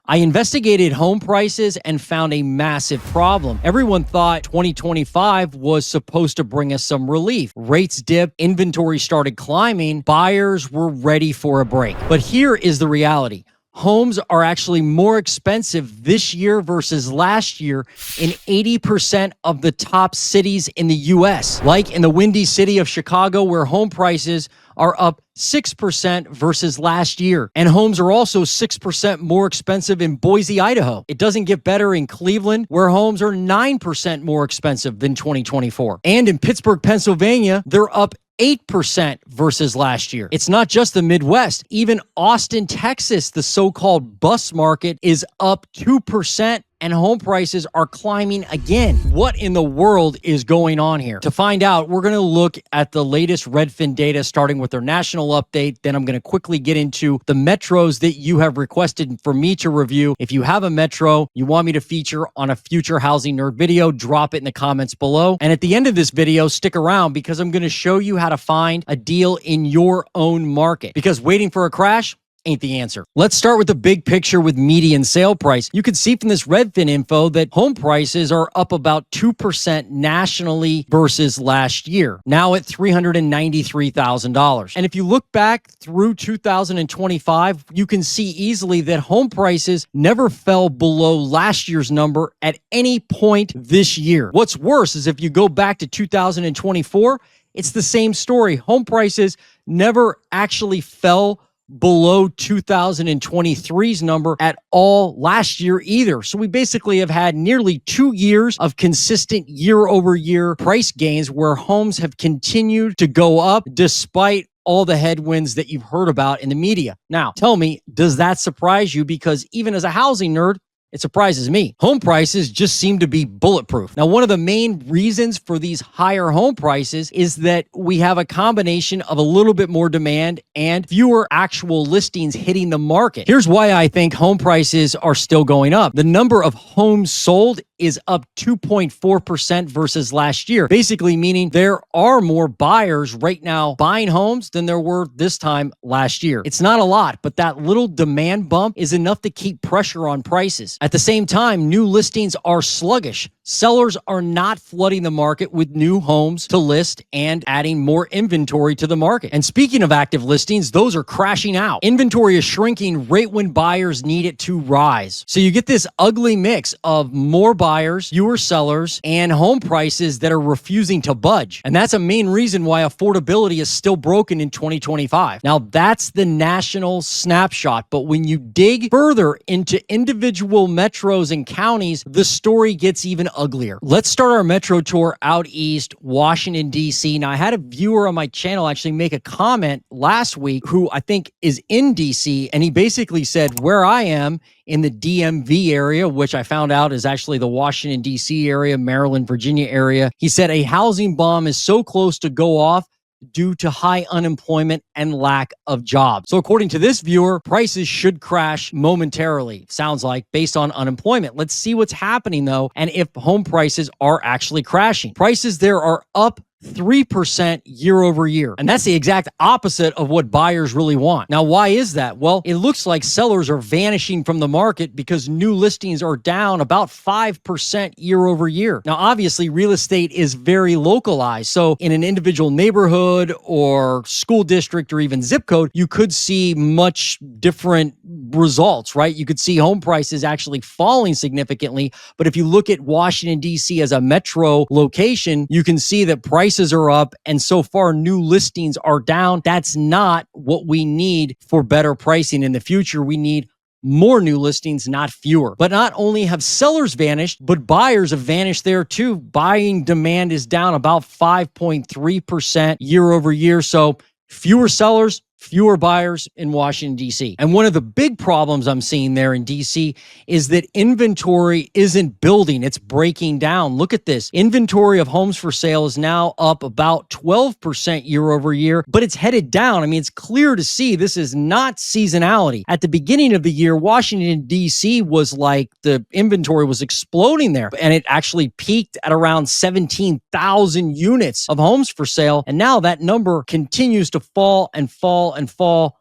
I investigated home prices and found a massive problem. Everyone thought 2025 was supposed to bring us some relief. Rates dipped, inventory started climbing, buyers were ready for a break. But here is the reality. Homes are actually more expensive this year versus last year in 80% of the top cities in the US. Like in the windy city of Chicago, where home prices are up 6% versus last year. And homes are also 6% more expensive in Boise, Idaho. It doesn't get better in Cleveland, where homes are 9% more expensive than 2024. And in Pittsburgh, Pennsylvania, they're up 8% versus last year. It's not just the Midwest. Even Austin, Texas, the so-called bus market, is up 2%. And home prices are climbing again. What in the world is going on here? To find out, we're going to look at the latest Redfin data, starting with their national update. Then I'm going to quickly get into the metros that you have requested for me to review. If you have a metro you want me to feature on a future Housing Nerd video, drop it in the comments below. And at the end of this video, stick around because I'm going to show you how to find a deal in your own market. Because waiting for a crash ain't the answer. Let's start with the big picture with median sale price. You can see from this Redfin info that home prices are up about 2% nationally versus last year, now at $393,000. And if you look back through 2025, you can see easily that home prices never fell below last year's number at any point this year. What's worse is if you go back to 2024, it's the same story. Home prices never actually fell below 2023's number at all last year either. So we basically have had nearly 2 years of consistent year-over-year price gains where homes have continued to go up despite all the headwinds that you've heard about in the media. Now, tell me, does that surprise you? Because even as a housing nerd, it surprises me. Home prices just seem to be bulletproof. Now, one of the main reasons for these higher home prices is that we have a combination of a little bit more demand and fewer actual listings hitting the market. Here's why I think home prices are still going up. The number of homes sold is up 2.4% versus last year, basically meaning there are more buyers right now buying homes than there were this time last year. It's not a lot, but that little demand bump is enough to keep pressure on prices. At the same time, new listings are sluggish. Sellers are not flooding the market with new homes to list and adding more inventory to the market. And speaking of active listings, those are crashing out. Inventory is shrinking right when buyers need it to rise. So you get this ugly mix of more buyers, fewer sellers, and home prices that are refusing to budge. And that's a main reason why affordability is still broken in 2025. Now, that's the national snapshot. But when you dig further into individual metros and counties, the story gets even uglier. Let's start our metro tour out east, Washington, D.C. Now, I had a viewer on my channel actually make a comment last week who I think is in D.C., and he basically said, where I am in the DMV area, which I found out is actually the Washington, D.C. area, Maryland, Virginia area, he said a housing bomb is so close to go off due to high unemployment and lack of jobs. So according to this viewer, prices should crash momentarily, sounds like, based on unemployment. Let's see what's happening though, and if home prices are actually crashing. Prices there are up 3% year over year. And that's the exact opposite of what buyers really want. Now, why is that? Well, it looks like sellers are vanishing from the market because new listings are down about 5% year over year. Now, obviously, real estate is very localized. So in an individual neighborhood or school district or even zip code, you could see much different results, right? You could see home prices actually falling significantly. But if you look at Washington, D.C. as a metro location, you can see that prices are up and so far new listings are down. That's not what we need for better pricing in the future. We need more new listings, not fewer. But not only have sellers vanished, but buyers have vanished there too. Buying demand is down about 5.3% year over year. So fewer sellers, fewer buyers in Washington, D.C. And one of the big problems I'm seeing there in D.C. is that inventory isn't building, it's breaking down. Look at this. Inventory of homes for sale is now up about 12% year over year, but it's headed down. I mean, it's clear to see this is not seasonality. At the beginning of the year, Washington, D.C. was like the inventory was exploding there, and it actually peaked at around 17,000 units of homes for sale. And now that number continues to fall and fall and fall.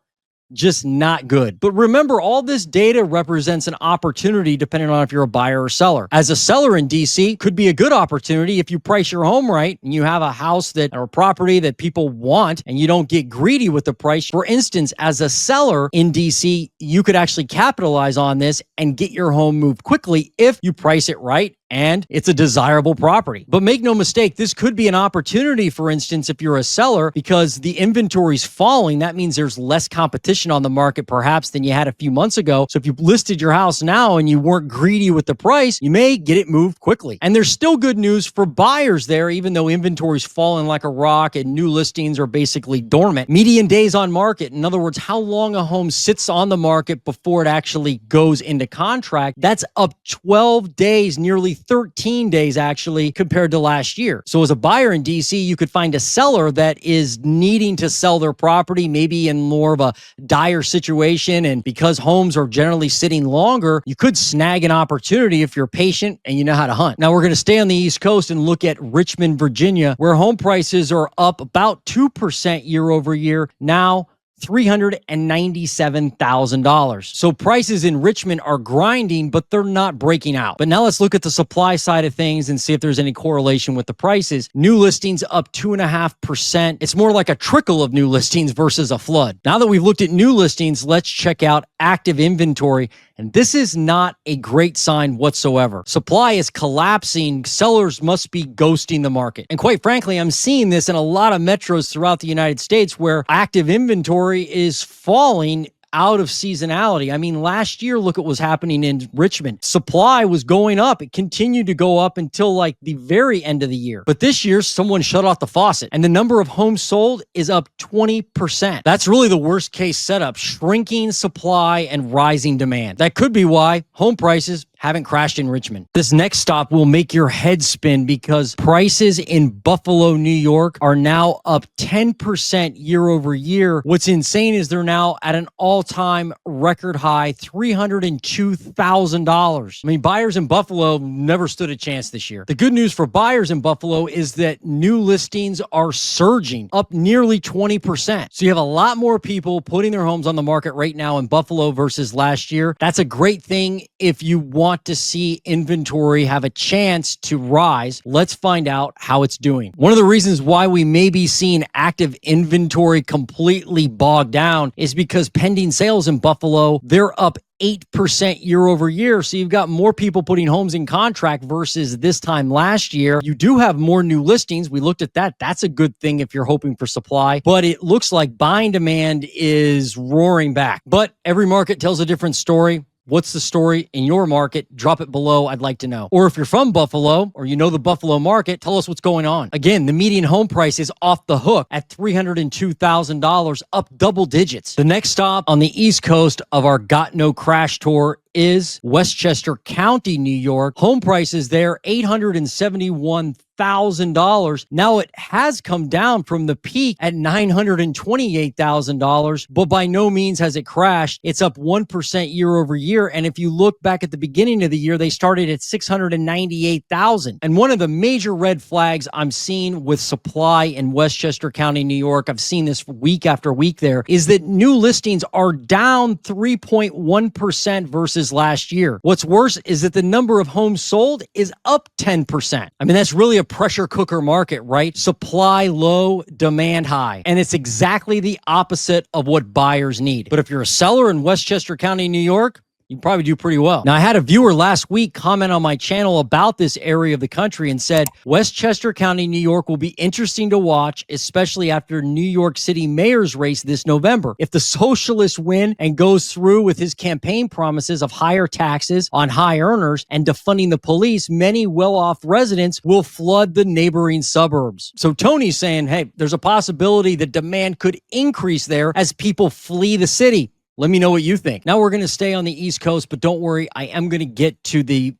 just not good. But remember, all this data represents an opportunity depending on if you're a buyer or seller. As a seller in DC, could be a good opportunity if you price your home right and you have a house that or a property that people want and you don't get greedy with the price. For instance, as a seller in DC, you could actually capitalize on this and get your home moved quickly if you price it right and it's a desirable property. But make no mistake, this could be an opportunity, for instance, if you're a seller, because the inventory's falling. That means there's less competition on the market perhaps than you had a few months ago. So if you listed your house now and you weren't greedy with the price, you may get it moved quickly. And there's still good news for buyers there, even though inventory's falling like a rock and new listings are basically dormant. Median days on market, in other words, how long a home sits on the market before it actually goes into contract, that's up 12 days, nearly 13 days actually, compared to last year. So as a buyer in DC, you could find a seller that is needing to sell their property, maybe in more of a dire situation. And because homes are generally sitting longer, you could snag an opportunity if you're patient and you know how to hunt. Now we're going to stay on the East Coast and look at Richmond, Virginia, where home prices are up about 2% year over year. Now, $397,000. So prices in Richmond are grinding, but they're not breaking out. But now let's look at the supply side of things and see if there's any correlation with the prices. New listings up 2.5%. It's more like a trickle of new listings versus a flood. Now that we've looked at new listings, let's check out active inventory. And this is not a great sign whatsoever. Supply is collapsing. Sellers must be ghosting the market. And quite frankly, I'm seeing this in a lot of metros throughout the United States where active inventory is falling out of seasonality. I mean, last year, look at what was happening in Richmond. Supply was going up. It continued to go up until like the very end of the year. But this year, someone shut off the faucet and the number of homes sold is up 20%. That's really the worst case setup, shrinking supply and rising demand. That could be why home prices haven't crashed in Richmond. This next stop will make your head spin because prices in Buffalo, New York are now up 10% year over year. What's insane is they're now at an all-time record high, $302,000. I mean, buyers in Buffalo never stood a chance this year. The good news for buyers in Buffalo is that new listings are surging, up nearly 20%. So you have a lot more people putting their homes on the market right now in Buffalo versus last year. That's a great thing if you want to see inventory have a chance to rise. Let's find out how it's doing. One of the reasons why we may be seeing active inventory completely bogged down is because pending sales in Buffalo, they're up 8% year over year. So you've got more people putting homes in contract versus this time last year. You do have more new listings. We looked at that. That's a good thing if you're hoping for supply, but it looks like buying demand is roaring back. But every market tells a different story. What's the story in your market? Drop it below. I'd like to know. Or if you're from Buffalo or you know the Buffalo market, tell us what's going on. Again, the median home price is off the hook at $302,000, up double digits. The next stop on the East Coast of our Got No Crash tour is Westchester County, New York. Home prices there, $871,000. Now it has come down from the peak at $928,000, but by no means has it crashed. It's up 1% year over year. And if you look back at the beginning of the year, they started at $698,000. And one of the major red flags I'm seeing with supply in Westchester County, New York, I've seen this week after week there, is that new listings are down 3.1% versus last year. What's worse is that the number of homes sold is up 10%. I mean, that's really a pressure cooker market, right? Supply low, demand high. And it's exactly the opposite of what buyers need. But if you're a seller in Westchester County, New York, you probably do pretty well. Now, I had a viewer last week comment on my channel about this area of the country and said, Westchester County, New York will be interesting to watch, especially after New York City mayor's race this November. If the socialists win and goes through with his campaign promises of higher taxes on high earners and defunding the police, many well-off residents will flood the neighboring suburbs. So Tony's saying, hey, there's a possibility that demand could increase there as people flee the city. Let me know what you think. Now we're going to stay on the East Coast, but don't worry, I am going to get to the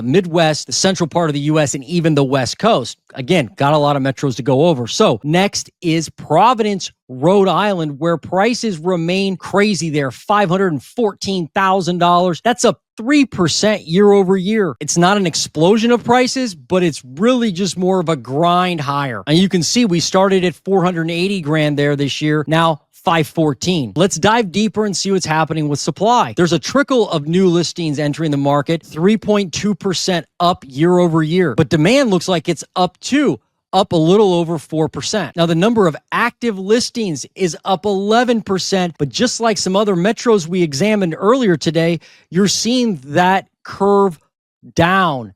Midwest, the central part of the U.S., and even the West Coast. Again, got a lot of metros to go over. So next is Providence, Rhode Island, where prices remain crazy there, $514,000. That's up 3% year over year. It's not an explosion of prices, but it's really just more of a grind higher. And you can see we started at 480 grand there this year. Now 514. Let's dive deeper and see what's happening with supply. There's a trickle of new listings entering the market, 3.2% up year over year. But demand looks like it's up too, up a little over 4%. Now, the number of active listings is up 11%, but just like some other metros we examined earlier today, you're seeing that curve down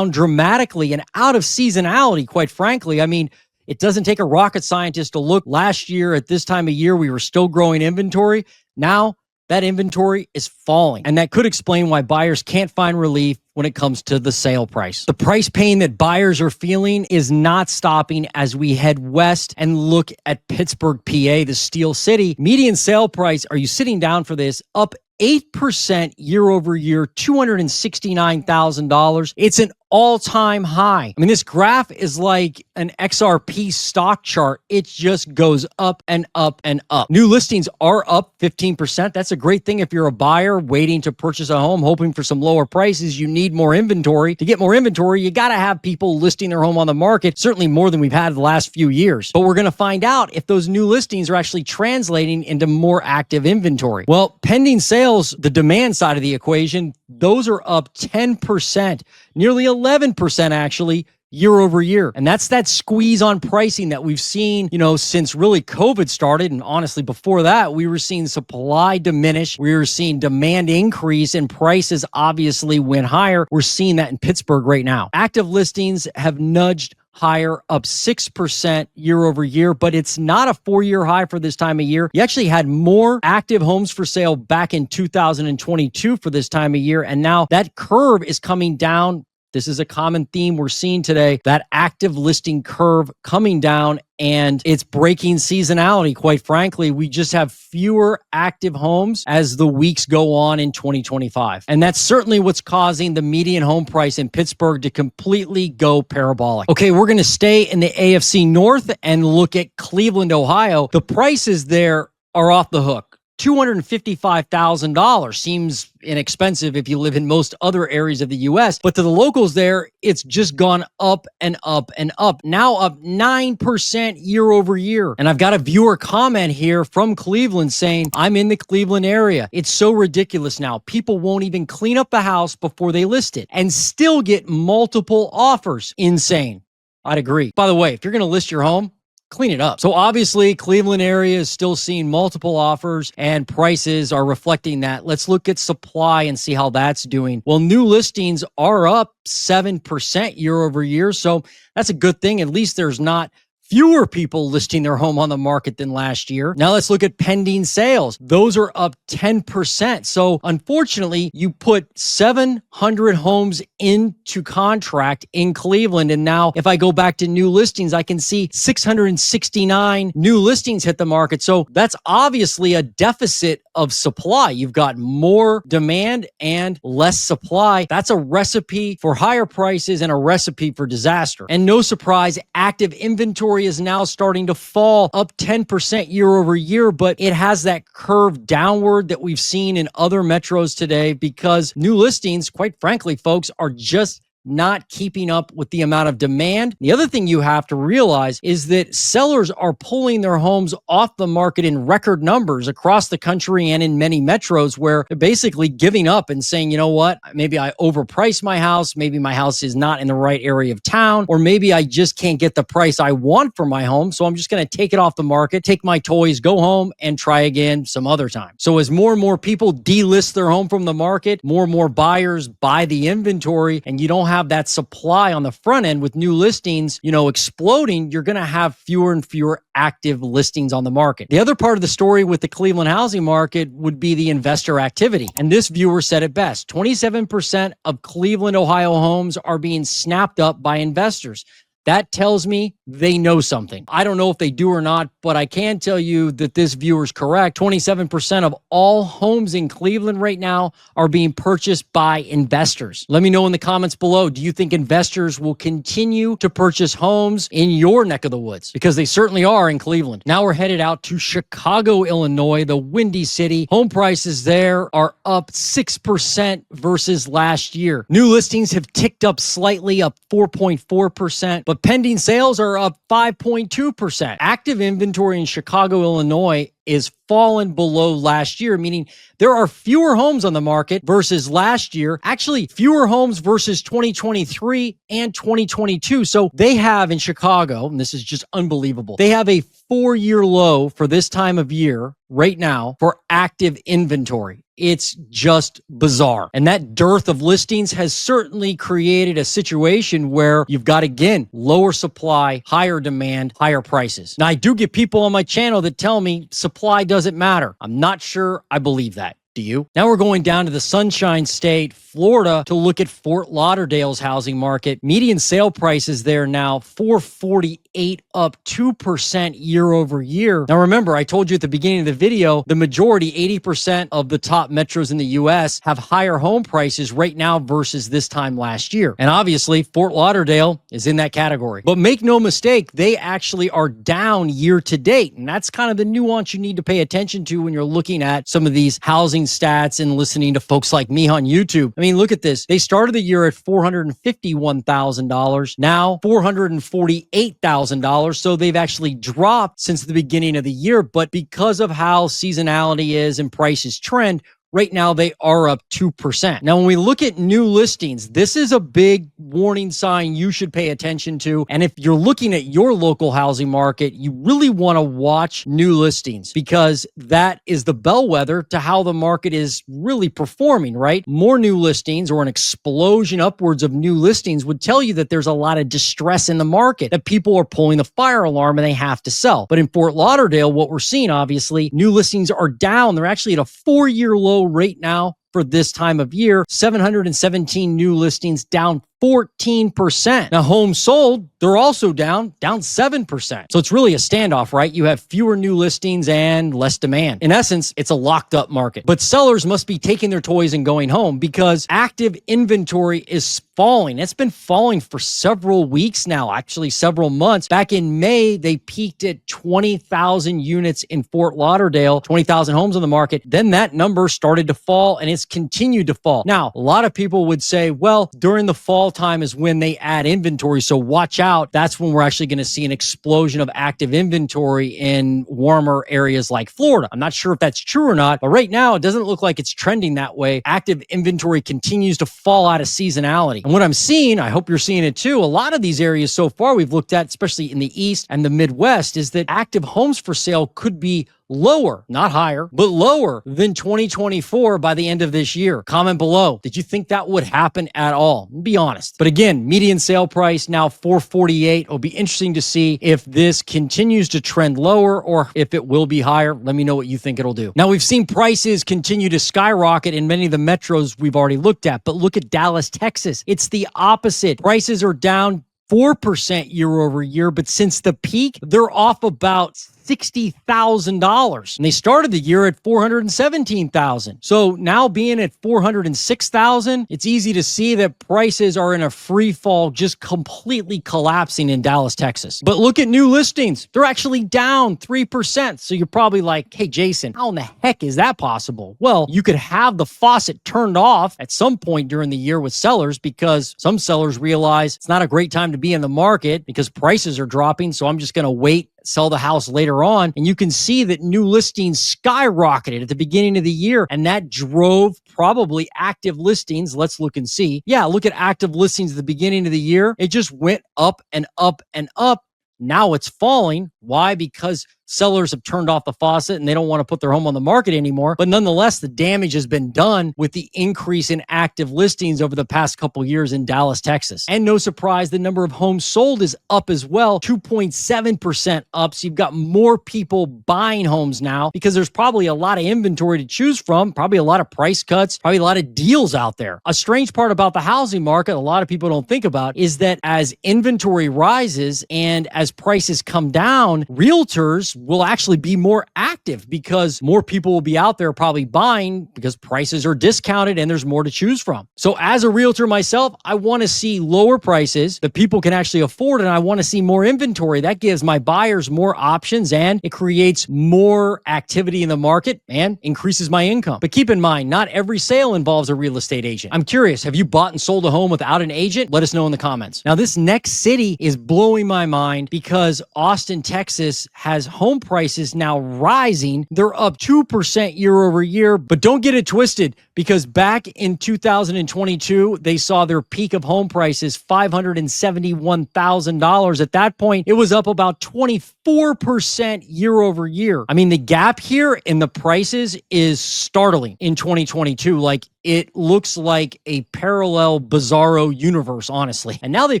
dramatically and out of seasonality, quite frankly. I mean, it doesn't take a rocket scientist to look. Last year at this time of year, we were still growing inventory. Now that inventory is falling, and that could explain why buyers can't find relief when it comes to the sale price. The price pain that buyers are feeling is not stopping as we head west and look at Pittsburgh, PA, the Steel City. Median sale price, are you sitting down for this, up 8% year over year, $269,000. It's an all-time high. I mean, this graph is like an XRP stock chart. It just goes up and up and up. New listings are up 15%. That's a great thing if you're a buyer waiting to purchase a home, hoping for some lower prices. You need more inventory. To get more inventory, you got to have people listing their home on the market, certainly more than we've had the last few years. But we're going to find out if those new listings are actually translating into more active inventory. Well, pending sales, the demand side of the equation, those are up 10%, nearly 11% actually, year over year. And that's that squeeze on pricing that we've seen, since really COVID started. And honestly, before that, we were seeing supply diminish. We were seeing demand increase and prices obviously went higher. We're seeing that in Pittsburgh right now. Active listings have nudged higher, up 6% year over year, but it's not a 4-year high for this time of year. You actually had more active homes for sale back in 2022 for this time of year, and now that curve is coming down. This is a common theme we're seeing today, that active listing curve coming down, and it's breaking seasonality. Quite frankly, we just have fewer active homes as the weeks go on in 2025. And that's certainly what's causing the median home price in Pittsburgh to completely go parabolic. Okay, we're going to stay in the AFC North and look at Cleveland, Ohio. The prices there are off the hook. $255,000 seems inexpensive if you live in most other areas of the U.S., but to the locals there, it's just gone up and up and up. Now up 9% year over year. And I've got a viewer comment here from Cleveland saying, I'm in the Cleveland area. It's so ridiculous now. People won't even clean up the house before they list it and still get multiple offers. Insane. I'd agree. By the way, if you're going to list your home, clean it up. So obviously, Cleveland area is still seeing multiple offers and prices are reflecting that. Let's look at supply and see how that's doing. Well, new listings are up 7% year over year. So that's a good thing. At least there's not fewer people listing their home on the market than last year. Now let's look at pending sales. Those are up 10%. So unfortunately, you put 700 homes into contract in Cleveland. And now if I go back to new listings, I can see 669 new listings hit the market. So that's obviously a deficit of supply. You've got more demand and less supply. That's a recipe for higher prices and a recipe for disaster. And no surprise, active inventory is now starting to fall, up 10% year over year, but it has that curve downward that we've seen in other metros today because new listings, quite frankly, folks, are just not keeping up with the amount of demand. The other thing you have to realize is that sellers are pulling their homes off the market in record numbers across the country and in many metros where they're basically giving up and saying, you know what, maybe I overpriced my house, maybe my house is not in the right area of town, or maybe I just can't get the price I want for my home, so I'm just going to take it off the market, take my toys, go home, and try again some other time. So as more and more people delist their home from the market, more and more buyers buy the inventory, and you don't have that supply on the front end with new listings, exploding, you're going to have fewer and fewer active listings on the market. The other part of the story with the Cleveland housing market would be the investor activity. And this viewer said it best. 27% of Cleveland, Ohio homes are being snapped up by investors. That tells me they know something. I don't know if they do or not, but I can tell you that this viewer's correct. 27% of all homes in Cleveland right now are being purchased by investors. Let me know in the comments below. Do you think investors will continue to purchase homes in your neck of the woods? Because they certainly are in Cleveland. Now we're headed out to Chicago, Illinois, the Windy City. Home prices there are up 6% versus last year. New listings have ticked up slightly, up 4.4%. But pending sales are up 5.2%. Active inventory in Chicago, Illinois is fallen below last year, meaning there are fewer homes on the market versus last year, actually fewer homes versus 2023 and 2022. So they have in Chicago, and this is just unbelievable, they have a 4-year low for this time of year right now for active inventory. It's just bizarre. And that dearth of listings has certainly created a situation where you've got, again, lower supply, higher demand, higher prices. Now, I do get people on my channel that tell me supply doesn't matter. I'm not sure I believe that. Do you? Now we're going down to the Sunshine State, Florida, to look at Fort Lauderdale's housing market. Median sale prices there now $448, up 2% year over year. Now remember, I told you at the beginning of the video, the majority, 80% of the top metros in the US have higher home prices right now versus this time last year. And obviously, Fort Lauderdale is in that category. But make no mistake, they actually are down year to date. And that's kind of the nuance you need to pay attention to when you're looking at some of these housing stats and listening to folks like me on YouTube. I mean, look at this. They started the year at $451,000, now $448,000. So they've actually dropped since the beginning of the year. But because of how seasonality is and prices trend, right now, they are up 2%. Now, when we look at new listings, this is a big warning sign you should pay attention to. And if you're looking at your local housing market, you really want to watch new listings because that is the bellwether to how the market is really performing, right? More new listings or an explosion upwards of new listings would tell you that there's a lot of distress in the market, that people are pulling the fire alarm and they have to sell. But in Fort Lauderdale, what we're seeing, obviously, new listings are down. They're actually at a 4-year low right now for this time of year. 717 new listings, down 14%. Now, homes sold, they're also down 7%. So it's really a standoff, right? You have fewer new listings and less demand. In essence, it's a locked up market. But sellers must be taking their toys and going home because active inventory is falling. It's been falling for several weeks now, actually several months. Back in May, they peaked at 20,000 units in Fort Lauderdale, 20,000 homes on the market. Then that number started to fall and it's continued to fall. Now, a lot of people would say, well, during the fall time is when they add inventory. So watch out. That's when we're actually going to see an explosion of active inventory in warmer areas like Florida. I'm not sure if that's true or not, but right now it doesn't look like it's trending that way. Active inventory continues to fall out of seasonality. And what I'm seeing, I hope you're seeing it too, a lot of these areas so far we've looked at, especially in the East and the Midwest, is that active homes for sale could be lower, not higher, but lower than 2024 by the end of this year. Comment below. Did you think that would happen at all? Be honest. But again, median sale price now $448. It'll be interesting to see if this continues to trend lower or if it will be higher. Let me know what you think it'll do. Now, we've seen prices continue to skyrocket in many of the metros we've already looked at, but look at Dallas, Texas. It's the opposite. Prices are down 4% year over year, but since the peak, they're off about $60,000. And they started the year at $417,000. So now being at $406,000, it's easy to see that prices are in a free fall, just completely collapsing in Dallas, Texas. But look at new listings. They're actually down 3%. So you're probably like, hey, Jason, how in the heck is that possible? Well, you could have the faucet turned off at some point during the year with sellers because some sellers realize it's not a great time to be in the market because prices are dropping. So I'm just going to wait, sell the house later on. And you can see that new listings skyrocketed at the beginning of the year. And that drove probably active listings. Let's look and see. Yeah, look at active listings at the beginning of the year. It just went up and up and up. Now it's falling. Why? Because sellers have turned off the faucet and they don't want to put their home on the market anymore. But nonetheless, the damage has been done with the increase in active listings over the past couple years in Dallas, Texas. And no surprise, the number of homes sold is up as well, 2.7% up. So you've got more people buying homes now because there's probably a lot of inventory to choose from, probably a lot of price cuts, probably a lot of deals out there. A strange part about the housing market, a lot of people don't think about, is that as inventory rises and as prices come down, realtors will actually be more active because more people will be out there probably buying because prices are discounted and there's more to choose from. So as a realtor myself, I want to see lower prices that people can actually afford, and I want to see more inventory. That gives my buyers more options and it creates more activity in the market and increases my income. But keep in mind, not every sale involves a real estate agent. I'm curious, have you bought and sold a home without an agent? Let us know in the comments. Now, this next city is blowing my mind because Austin, Texas has home home prices now rising. They're up 2% year over year, but don't get it twisted, because back in 2022, they saw their peak of home prices, $571,000. At that point, it was up about 24% year over year. I mean, the gap here in the prices is startling in 2022. Like, it looks like a parallel bizarro universe, honestly. And now they've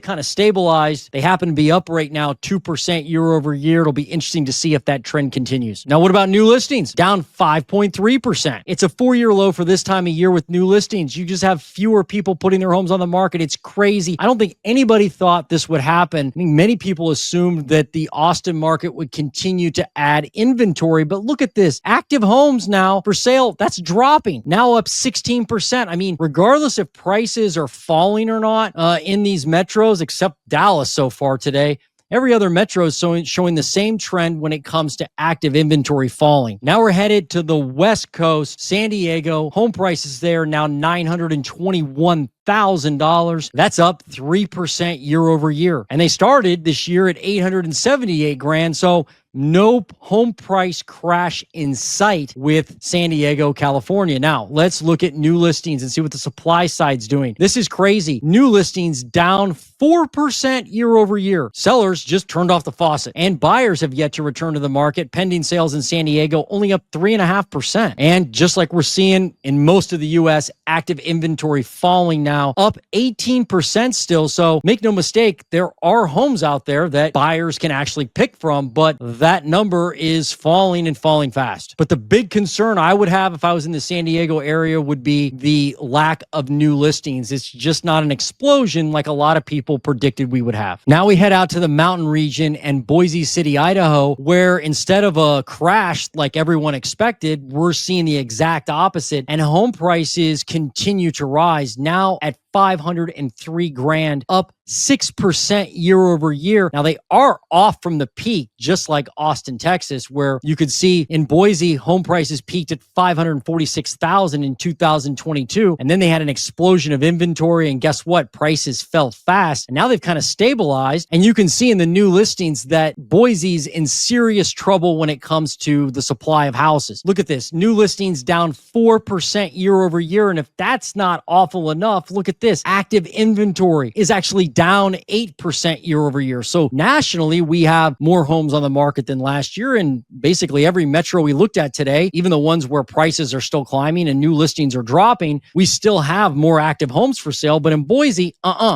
kind of stabilized. They happen to be up right now 2% year over year. It'll be interesting to see if that trend continues. Now, what about new listings? Down 5.3%. It's a 4-year low for this time of year with new listings. You just have fewer people putting their homes on the market. It's crazy. I don't think anybody thought this would happen. I mean, many people assumed that the Austin market would continue to add inventory, but look at this. Active homes now for sale, that's dropping. Now up 16%. I mean, regardless if prices are falling or not in these metros, except Dallas so far today, every other metro is showing the same trend when it comes to active inventory falling. Now we're headed to the West Coast. San Diego, home prices there now $921,000. That's up 3% year over year. And they started this year at $878,000. So no home price crash in sight with San Diego, California. Now, let's look at new listings and see what the supply side's doing. This is crazy. New listings down 4% year over year. Sellers just turned off the faucet, and buyers have yet to return to the market. Pending sales in San Diego only up 3.5%. And just like we're seeing in most of the U.S., active inventory falling now, up 18% still. So make no mistake, there are homes out there that buyers can actually pick from, but that number is falling and falling fast. But the big concern I would have if I was in the San Diego area would be the lack of new listings. It's just not an explosion like a lot of people predicted we would have. Now we head out to the mountain region and Boise City, Idaho, where instead of a crash like everyone expected, we're seeing the exact opposite, and home prices continue to rise, now at $503,000, up 6% year over year. Now they are off from the peak, just like Austin, Texas, where you could see in Boise, home prices peaked at $546,000 in 2022. And then they had an explosion of inventory. And guess what? Prices fell fast. And now they've kind of stabilized. And you can see in the new listings that Boise's in serious trouble when it comes to the supply of houses. Look at this. New listings down 4% year over year. And if that's not awful enough, look at this. Active inventory is actually down 8% year over year. So nationally, we have more homes on the market than last year. And basically every metro we looked at today, even the ones where prices are still climbing and new listings are dropping, we still have more active homes for sale. But in Boise,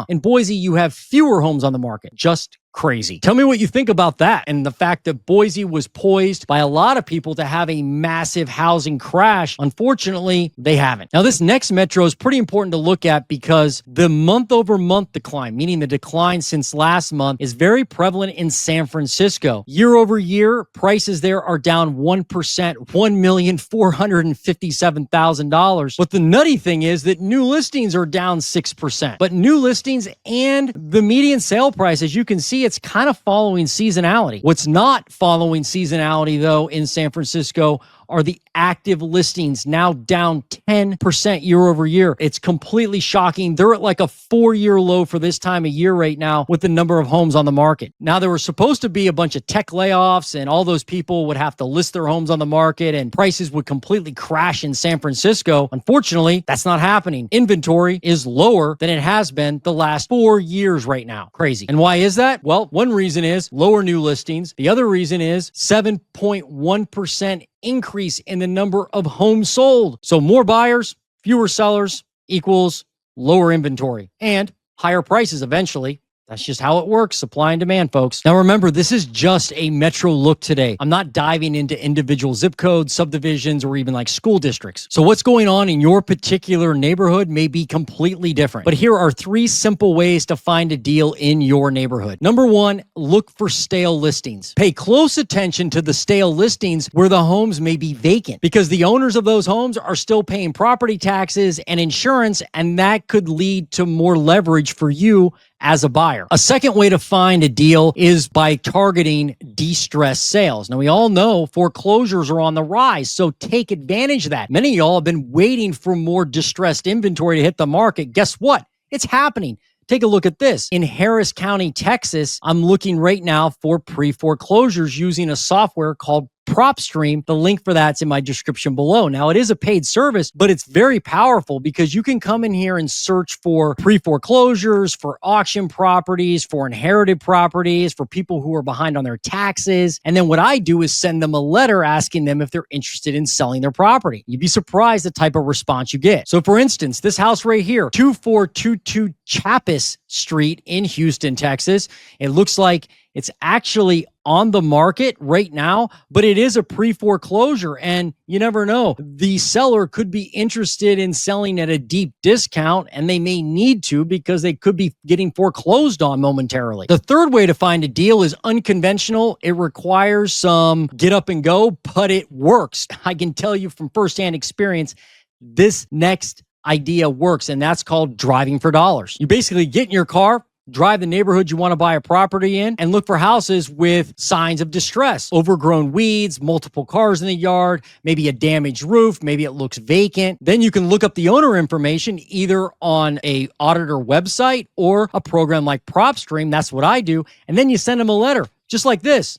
in Boise, you have fewer homes on the market. Just crazy. Tell me what you think about that and the fact that Boise was poised by a lot of people to have a massive housing crash. Unfortunately, they haven't. Now, this next metro is pretty important to look at because the month-over-month decline, meaning the decline since last month, is very prevalent in San Francisco. Year over year, prices there are down 1%, $1,457,000. But the nutty thing is that new listings are down 6%. But new listings and the median sale price, as you can see, it's kind of following seasonality. What's not following seasonality, though, in San Francisco are the active listings, now down 10% year over year. It's completely shocking. They're at like a 4-year low for this time of year right now with the number of homes on the market. Now, there were supposed to be a bunch of tech layoffs and all those people would have to list their homes on the market and prices would completely crash in San Francisco. Unfortunately, that's not happening. Inventory is lower than it has been the last 4 years right now. Crazy. And why is that? Well, one reason is lower new listings. The other reason is 7.1% increase in the number of homes sold. So more buyers, fewer sellers equals lower inventory and higher prices eventually. That's just how it works. Supply and demand, folks. Now remember, this is just a metro look today. I'm not diving into individual zip codes, subdivisions, or even like school districts. So what's going on in your particular neighborhood may be completely different. But here are 3 simple ways to find a deal in your neighborhood. Number 1, look for stale listings. Pay close attention to the stale listings where the homes may be vacant because the owners of those homes are still paying property taxes and insurance, and that could lead to more leverage for you as a buyer. A second way to find a deal is by targeting distressed sales. Now, we all know foreclosures are on the rise, so take advantage of that. Many of y'all have been waiting for more distressed inventory to hit the market. Guess what? It's happening. Take a look at this. In Harris County, Texas, I'm looking right now for pre-foreclosures using a software called PropStream. The link for that's in my description below. Now, it is a paid service, but it's very powerful because you can come in here and search for pre-foreclosures, for auction properties, for inherited properties, for people who are behind on their taxes. And then what I do is send them a letter asking them if they're interested in selling their property. You'd be surprised the type of response you get. So for instance, this house right here, 2422 Chappis Street in Houston, Texas. It looks like it's actually on the market right now, but it is a pre-foreclosure, and you never know. The seller could be interested in selling at a deep discount, and they may need to because they could be getting foreclosed on momentarily. The third way to find a deal is unconventional. It requires some get up and go, but it works. I can tell you from firsthand experience, this next idea works, and that's called driving for dollars. You basically get in your car, drive the neighborhood you want to buy a property in, and look for houses with signs of distress, overgrown weeds, multiple cars in the yard, maybe a damaged roof, maybe it looks vacant. Then you can look up the owner information either on a auditor website or a program like PropStream. That's what I do. And then you send them a letter just like this.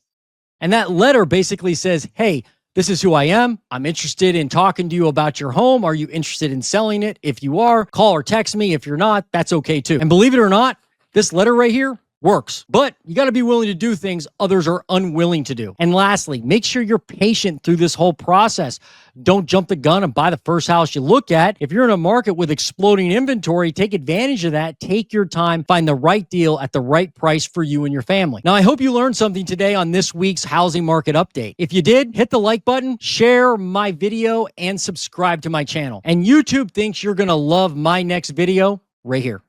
And that letter basically says, hey, this is who I am. I'm interested in talking to you about your home. Are you interested in selling it? If you are, call or text me. If you're not, that's okay too. And believe it or not, this letter right here works, but you got to be willing to do things others are unwilling to do. And lastly, make sure you're patient through this whole process. Don't jump the gun and buy the first house you look at. If you're in a market with exploding inventory, take advantage of that. Take your time, find the right deal at the right price for you and your family. Now, I hope you learned something today on this week's housing market update. If you did, hit the like button, share my video, and subscribe to my channel. And YouTube thinks you're going to love my next video right here.